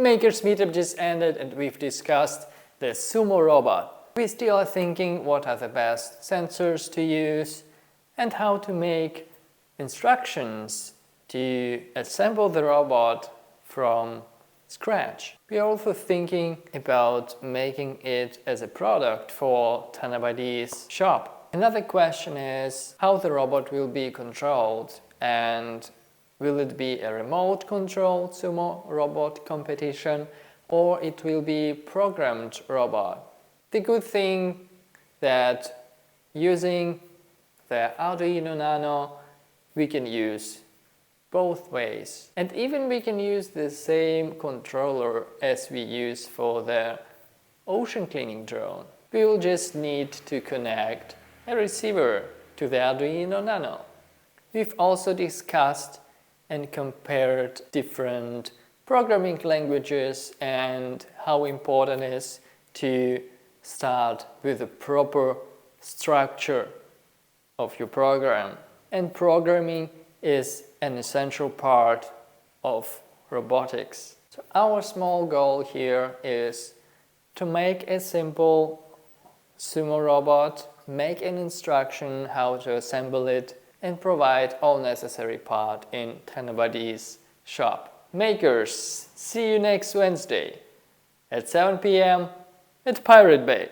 Makers Meetup just ended and we've discussed the sumo robot. We still are thinking what are the best sensors to use and how to make instructions to assemble the robot from scratch. We are also thinking about making it as a product for Tanabade's shop. Another question is how the robot will be controlled, and will it be a remote controlled sumo robot competition or it will be programmed robot. The good thing that using the Arduino Nano we can use both ways, and even we can use the same controller as we use for the ocean cleaning drone. We will just need to connect a receiver to the Arduino Nano. We've also discussed and compared different programming languages and how important it is to start with a proper structure of your program. And programming is an essential part of robotics. So our small goal here is to make a simple sumo robot, make an instruction how to assemble it, and provide all necessary parts in Tanabade's shop. Makers, see you next Wednesday at 7 p.m. at Pirate Bay.